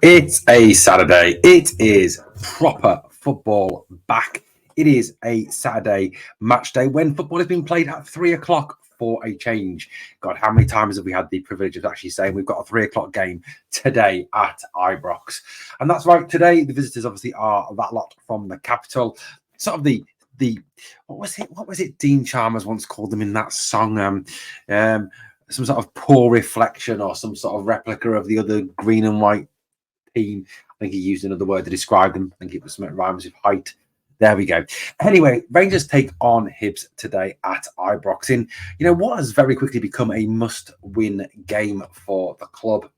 It's a Saturday. It is proper football back. It is a Saturday match day when football has been played at 3 o'clock for a change. God, how many times have we had the privilege of actually saying we've got a 3 o'clock game today at Ibrox? And that's right. Today, the visitors obviously are that lot from the capital. Sort of the what was it Dean Chalmers once called them in that song? Some sort of poor reflection or some sort of replica of the other green and white team. I think he used another word to describe them. I think it was something that rhymes with height. There we go. Anyway, Rangers take on Hibs today at Ibrox in, what has very quickly become a must-win game for the club.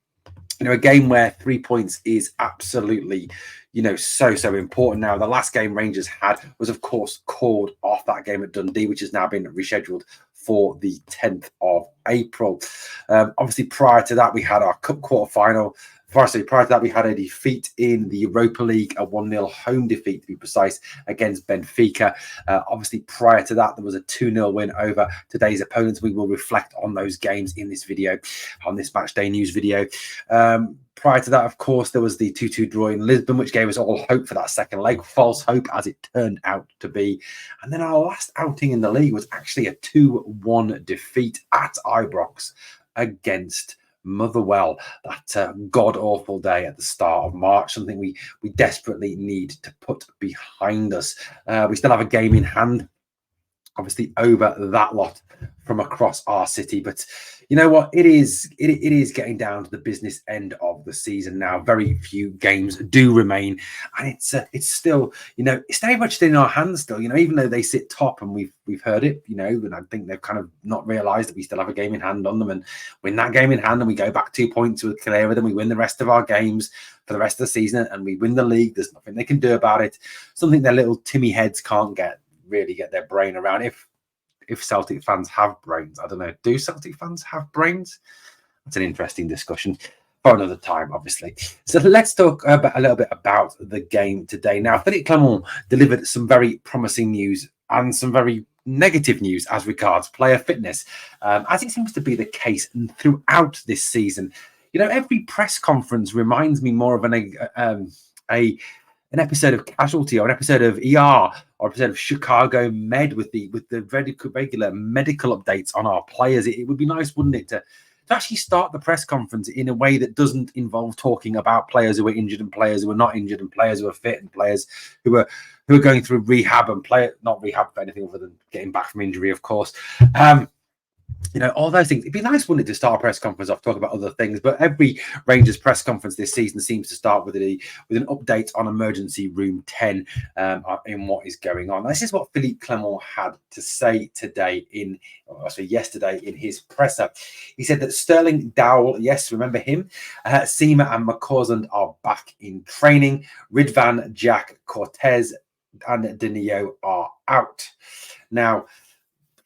A game where 3 points is absolutely, so important now. The last game Rangers had was, of course, called off, that game at Dundee, which has now been rescheduled for the 10th of April. Obviously, prior to that, we had our cup quarter-final. Prior to that, we had a defeat in the Europa League, a 1-0 home defeat, to be precise, against Benfica. Obviously, prior to that, there was a 2-0 win over today's opponents. We will reflect on those games in this video, on this match day news video. Prior to that, of course, there was the 2-2 draw in Lisbon, which gave us all hope for that second leg. False hope, as it turned out to be. And then our last outing in the league was actually a 2-1 defeat at Ibrox against Motherwell, that god-awful day at the start of March, something we desperately need to put behind us. We still have a game in hand, obviously, over that lot from across our city. But you know what? It is getting down to the business end of the season now. Very few games do remain, and it's still, it's very much in our hands still. Even though they sit top, and we've heard it, and I think they've kind of not realised that we still have a game in hand on them, and win that game in hand, and we go back 2 points with clearer, then we win the rest of our games for the rest of the season, and we win the league. There's nothing they can do about it. Something their little Timmy heads can't really get their brain around. If Celtic fans have brains, I don't know. Do Celtic fans have brains? That's an interesting discussion for another time, obviously. So let's talk a little bit about the game today. Now, Philippe Clement delivered some very promising news and some very negative news as regards player fitness, as it seems to be the case throughout this season. Every press conference reminds me more of an episode of Casualty or an episode of ER or an episode of Chicago Med with the very regular medical updates on our players. It would be nice, wouldn't it, to actually start the press conference in a way that doesn't involve talking about players who are injured and players who are not injured and players who are fit and players who are going through rehab and not rehab for anything other than getting back from injury, of course. All those things. It'd be nice, wouldn't it, to start a press conference off, talk about other things. But every Rangers press conference this season seems to start with an update on emergency room 10 in what is going on. This is what Philippe Clement had to say yesterday in his presser. He said that Sterling Dowell, yes, remember him, Sima and McCausland are back in training. Ridvan, Jack, Cortez and Danilo are out. Now,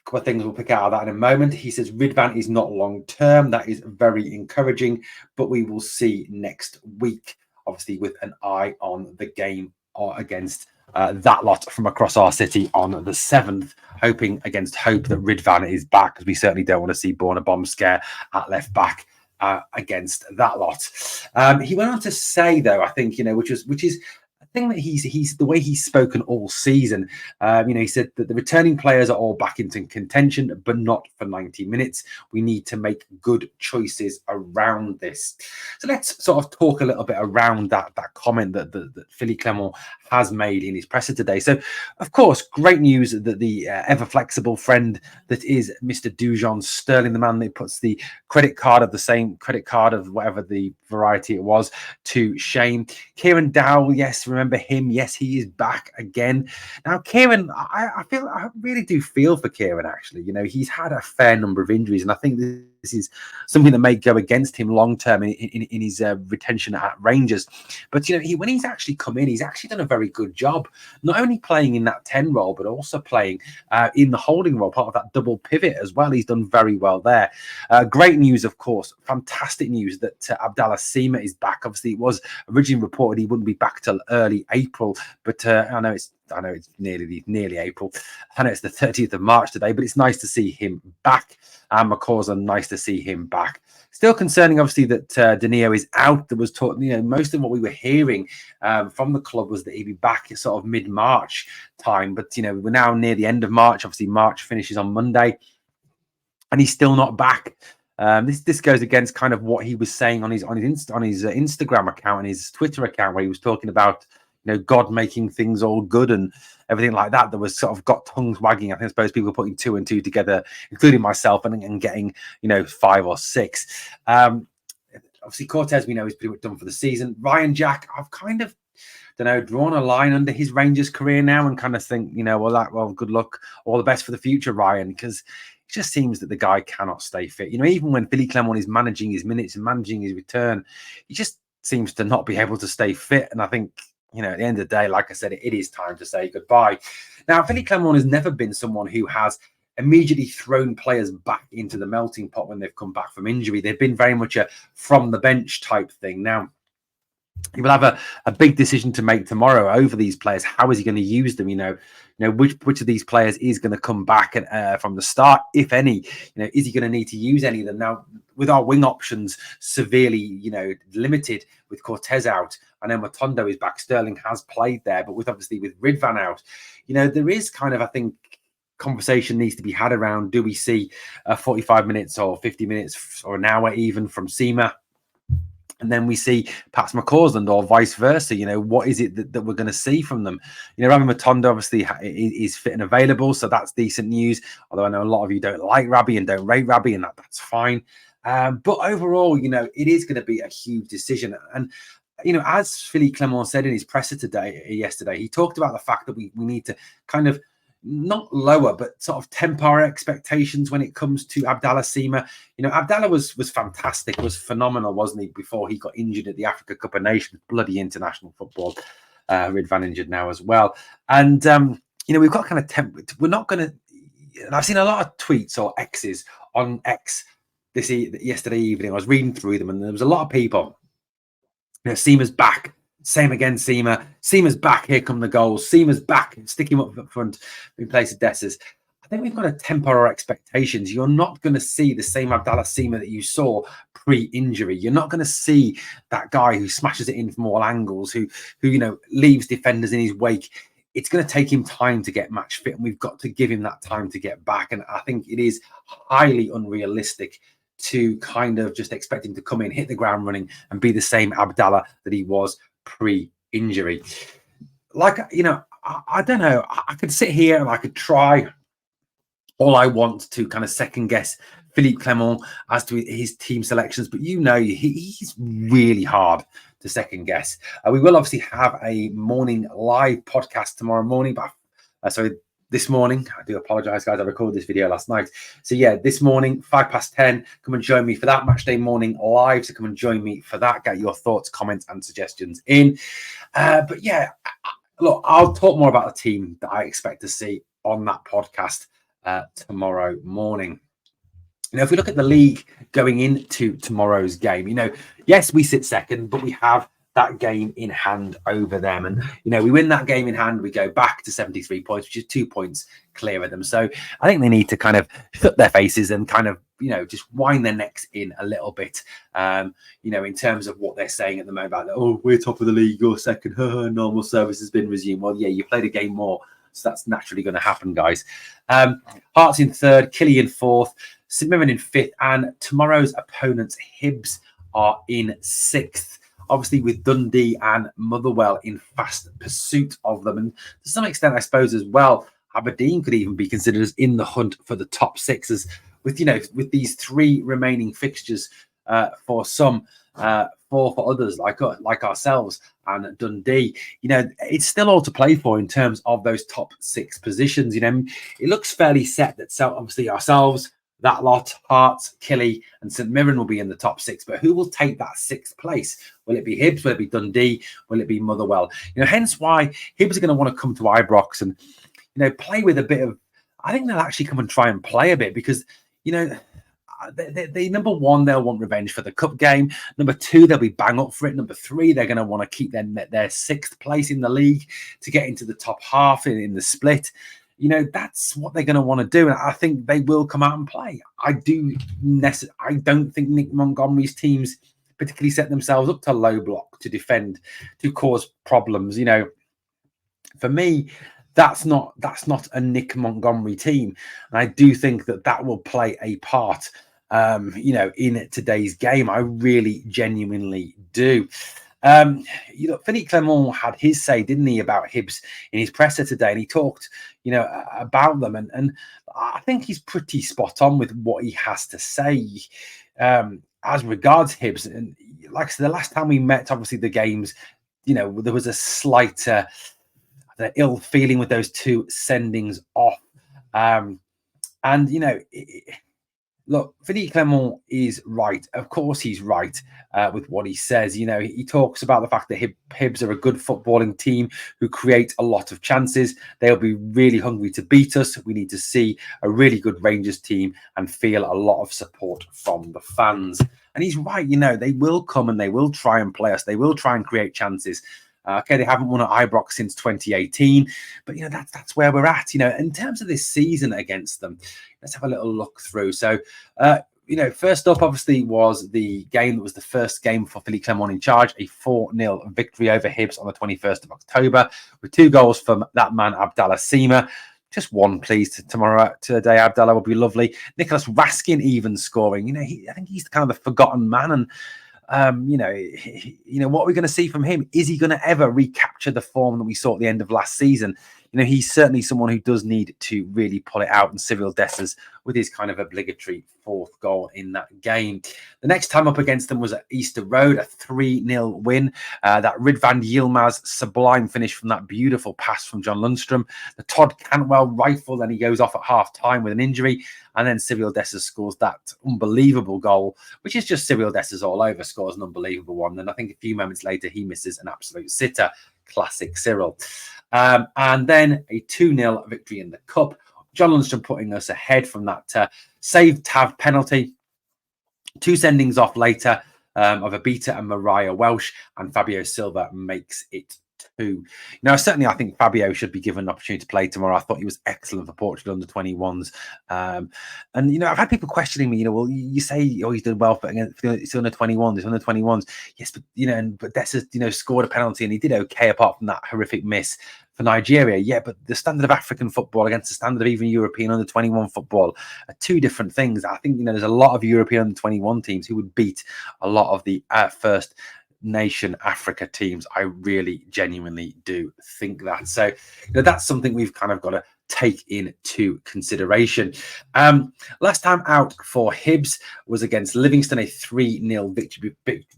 couple of things we'll pick out of that in a moment. He says Ridvan is not long term. That is very encouraging, but we will see next week, obviously with an eye on the game against that lot from across our city on the 7th, hoping against hope that Ridvan is back, because we certainly don't want to see Born a bomb scare at left back against that lot. He went on to say, though, I think, which is thing that he's the way he's spoken all season. He said that the returning players are all back into contention, but not for 90 minutes. We need to make good choices around this. So let's sort of talk a little bit around that comment that Philippe Clement has made in his presser today. So, of course, great news that the ever flexible friend that is Mr. Dujon Sterling, the man that puts the credit card of whatever the variety it was, to shame. Kieran Dowell, yes, remember him? Yes, he is back again. Now, Kieran, I really do feel for Kieran, actually. He's had a fair number of injuries, and I think this is something that may go against him long term in his retention at Rangers. But when he's actually come in, he's actually done a very good job, not only playing in that 10 role, but also playing in the holding role, part of that double pivot as well. He's done very well there. Great news, of course, fantastic news that Abdallah Sima is back. Obviously, it was originally reported he wouldn't be back till early April, but I know I know it's nearly April. I know it's the 30th of March today, but it's nice to see him back. And McCausland, nice to see him back. Still concerning, obviously, that Danilo is out. There was talk, most of what we were hearing from the club was that he'd be back at sort of mid-March time. But, we're now near the end of March. Obviously, March finishes on Monday, and he's still not back. This goes against kind of what he was saying on his Instagram account and his Twitter account, where he was talking about God making things all good and everything like that. There was sort of got tongues wagging. I suppose people putting 2 and 2 together, including myself, and getting 5 or 6. Obviously, Cortez, we know, is pretty much done for the season. Ryan Jack, I've kind of drawn a line under his Rangers career now and kind of think, well, good luck, all the best for the future, Ryan, because it just seems that the guy cannot stay fit. Even when Philippe Clement is managing his minutes and managing his return, he just seems to not be able to stay fit. And I think, at the end of the day, like I said, it is time to say goodbye. Now, Philippe Clement has never been someone who has immediately thrown players back into the melting pot when they've come back from injury. They've been very much a from the bench type thing. Now, he will have a big decision to make tomorrow over these players. How is he going to use them? Which of these players is going to come back from the start, if any? Is he going to need to use any of them? Now, with our wing options severely, limited with Cortez out, I know Matondo is back. Sterling has played there, but with Ridvan out, there is kind of, I think, conversation needs to be had around, do we see 45 minutes or 50 minutes or an hour even from Sima? And then we see perhaps McCausland or vice versa. What is it that we're going to see from them? Rabbi Matondo obviously is fit and available, so that's decent news. Although I know a lot of you don't like Rabbi and don't rate Rabbi, and that's fine. But overall, it is going to be a huge decision. And, as Philippe Clement said in his presser yesterday, he talked about the fact that we need to kind of not lower, but sort of temper our expectations when it comes to Abdallah Sima. Abdallah was fantastic, was phenomenal, wasn't he, before he got injured at the Africa Cup of Nations, bloody international football. Ridvan injured now as well. And, we've got kind of we're not going to, and I've seen a lot of tweets or X's on X yesterday evening. I was reading through them, and there was a lot of people, Sima's back. Same again, Sima. Sima's back. Here come the goals. Sima's back. Stick him up front in place of Dessers. I think we've got to temper our expectations. You're not going to see the same Abdallah Sima that you saw pre-injury. You're not going to see that guy who smashes it in from all angles, who leaves defenders in his wake. It's going to take him time to get match fit, and we've got to give him that time to get back. And I think it is highly unrealistic to kind of just expect him to come in, hit the ground running, and be the same Abdallah that he was pre-injury. I don't know. I could sit here and I could try all I want to kind of second guess Philippe Clement as to his team selections, but he's really hard to second guess. We will obviously have a morning live podcast tomorrow morning, but this morning. I do apologize, guys. I recorded this video last night. So yeah, this morning, 10:05, come and join me for that match day morning live. So come and join me for that. Get your thoughts, comments, and suggestions in. But yeah, look, I'll talk more about the team that I expect to see on that podcast tomorrow morning. If we look at the league going into tomorrow's game, yes, we sit second, but we have that game in hand over them. And, we win that game in hand, we go back to 73 points, which is 2 points clear of them. So I think they need to kind of shut their faces and kind of, just wind their necks in a little bit, in terms of what they're saying at the moment about, oh, we're top of the league, you're second, normal service has been resumed. Well, yeah, you played a game more, so that's naturally going to happen, guys. Hearts in third, Killy in fourth, St Mirren in fifth, and tomorrow's opponents, Hibs, are in sixth. Obviously, with Dundee and Motherwell in fast pursuit of them. And to some extent, I suppose, as well, Aberdeen could even be considered as in the hunt for the top six, as with these three remaining fixtures for some, for others like ourselves and Dundee. It's still all to play for in terms of those top six positions. It looks fairly set that obviously ourselves, that lot, Hearts, Killy, and St Mirren will be in the top six. But who will take that sixth place? Will it be Hibs? Will it be Dundee? Will it be Motherwell? Hence why Hibs are going to want to come to Ibrox and, play with a bit of. I think they'll actually come and try and play a bit because, they number one, they'll want revenge for the cup game. Number two, they'll be bang up for it. Number three, they're going to want to keep their sixth place in the league to get into the top half in the split. That's what they're going to want to do, and I think they will come out and play. I don't think Nick Montgomery's teams particularly set themselves up to low block, to defend, to cause problems. For me, that's not a Nick Montgomery team, and I do think that will play a part, in today's game. I really genuinely do. Philippe Clement had his say, didn't he, about Hibs in his presser today, and he talked, about them, and I think he's pretty spot on with what he has to say as regards Hibs. And like I said, the last time we met, obviously the games, there was a slight ill feeling with those two sendings off, look, Philippe Clement is right. Of course, he's right with what he says. He talks about the fact that Hibs are a good footballing team who create a lot of chances. They'll be really hungry to beat us. We need to see a really good Rangers team and feel a lot of support from the fans. And he's right. They will come and they will try and play us. They will try and create chances. Okay, they haven't won at Ibrox since 2018, but that's where we're at. In terms of this season against them, let's have a little look through. So, first up, obviously, was the game that was the first game for Philippe Clement in charge, a 4-0 victory over Hibs on the 21st of October, with 2 goals from that man Abdallah Sima. Just one, please, today. Abdallah will be lovely. Nicholas Raskin even scoring. I think he's kind of the forgotten man, and what we're going to see from him. Is he going to ever recapture the form that we saw at the end of last season? He's certainly someone who does need to really pull it out, and Cyril Dessers with his kind of obligatory 4th goal in that game. The next time up against them was at Easter Road, a 3-0 win. That Ridvan Yilmaz sublime finish from that beautiful pass from John Lundstrom. The Todd Cantwell rifle, then he goes off at half-time with an injury, and then Cyril Dessers scores that unbelievable goal, which is just Cyril Dessers all over, scores an unbelievable one. Then I think a few moments later, he misses an absolute sitter. Classic Cyril. And then a 2-0 victory in the Cup. John Lundstrom putting us ahead from that saved Tav penalty. 2 sendings off later of Abita and Mariah Welsh, and Fabio Silva makes it 2. Certainly I think Fabio should be given an opportunity to play tomorrow. I thought he was excellent for Portugal under 21s. And I've had people questioning me, well, you say, he's done well for it's under 21s, it's under 21s. Yes, but but Dessers, scored a penalty and he did okay apart from that horrific miss for Nigeria. Yeah, but the standard of African football against the standard of even European under 21 football are 2 different things. I think there's a lot of European under 21 teams who would beat a lot of the first nation Africa teams. I really genuinely do think that. So that's something we've kind of got to take into consideration. Last time out for Hibs was against Livingston, a 3-0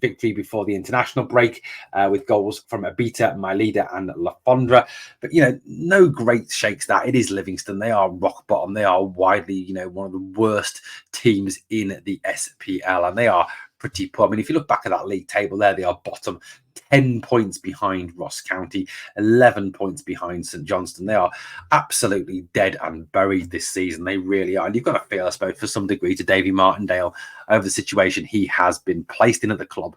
victory before the international break, with goals from Abita, Mailida and Lafondra. But no great shakes that. It is Livingston. They are rock bottom. They are widely one of the worst teams in the SPL, and they are pretty poor. I mean, if you look back at that league table there, they are bottom, 10 points behind Ross County, 11 points behind St Johnstone. They are absolutely dead and buried this season. They really are. And you've got to feel, I suppose, for some degree to Davy Martindale over the situation he has been placed in at the club.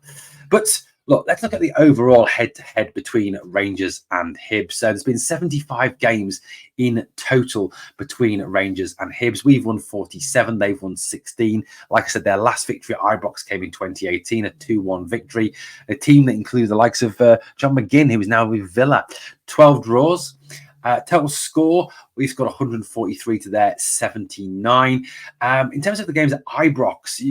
But look, let's look at the overall head-to-head between Rangers and Hibs. So there's been 75 games in total between Rangers and Hibs. We've won 47, they've won 16. Like I said, their last victory at Ibrox came in 2018, a 2-1 victory. A team that includes the likes of John McGinn, who is now with Villa. 12 draws. Total score, we've got 143 to their 79. In terms of the games at Ibrox,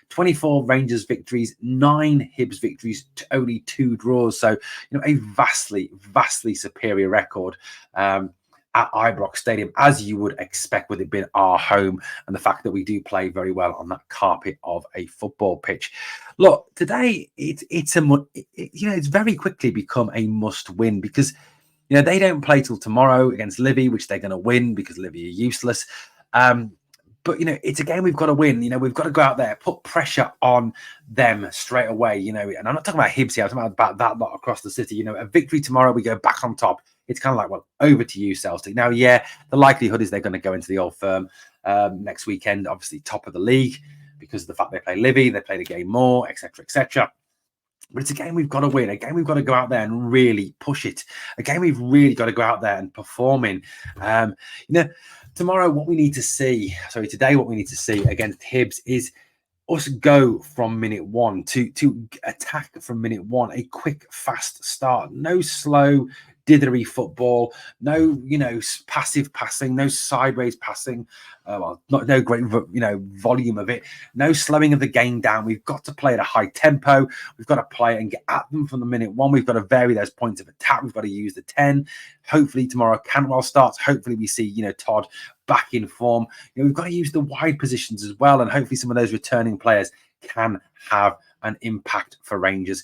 24 Rangers victories, 9 Hibs victories, to only 2 draws. So, a vastly, vastly superior record at Ibrox Stadium, as you would expect with it being our home and the fact that we do play very well on that carpet of a football pitch. Look, today it's very quickly become a must win because they don't play till tomorrow against Livy, which they're going to win because Livy are useless. But, it's a game we've got to win. We've got to go out there, put pressure on them straight away, and I'm not talking about Hibs here. I'm talking about that lot across the city. A victory tomorrow, we go back on top. It's kind of like, well, over to you, Celtic. Now, yeah, the likelihood is they're going to go into the Old Firm next weekend, obviously top of the league. because of the fact they play Livy, they play the game more, etc., etc. But it's a game we've got to win. A game we've got to go out there and really push it. A game we've really got to go out there and perform in. Tomorrow, what we need to see, today, what we need to see against Hibs is us go from minute one to attack from minute one, a quick, fast start. No slow, dithery football, no, passive passing, no sideways passing, no great, volume of it, no slowing of the game down. We've got to play at a high tempo. We've got to play and get at them from the minute one. We've got to vary those points of attack. We've got to use the 10. Hopefully tomorrow Cantwell starts. Hopefully we see, Todd back in form. We've got to use the wide positions as well, and hopefully some of those returning players can have an impact for Rangers.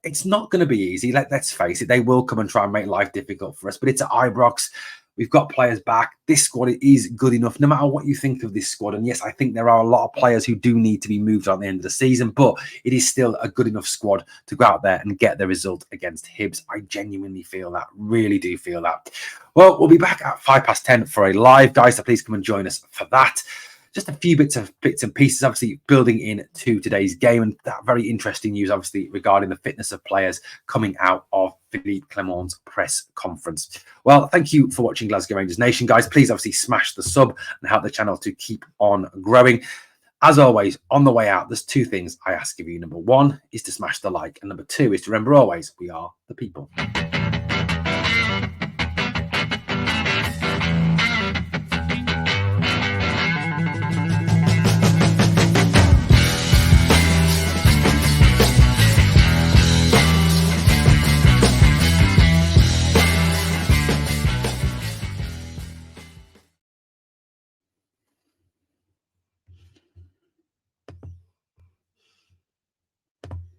It's not going to be easy. Let's face it. They will come and try and make life difficult for us, but it's at Ibrox. We've got players back. This squad is good enough, no matter what you think of this squad. And yes, I think there are a lot of players who do need to be moved on at the end of the season, but it is still a good enough squad to go out there and get the result against Hibs. I genuinely feel that, really do feel that. Well, we'll be back at 10:05 for a live, guys, so please come and join us for that. Just a few bits and pieces, obviously, building into today's game, and that very interesting news, obviously, regarding the fitness of players coming out of Philippe Clement's press conference. Well, thank you for watching Glasgow Rangers Nation, guys. Please, obviously, smash the sub and help the channel to keep on growing. As always, on the way out, there's two things I ask of you. Number one is to smash the like, and number two is to remember always, we are the people.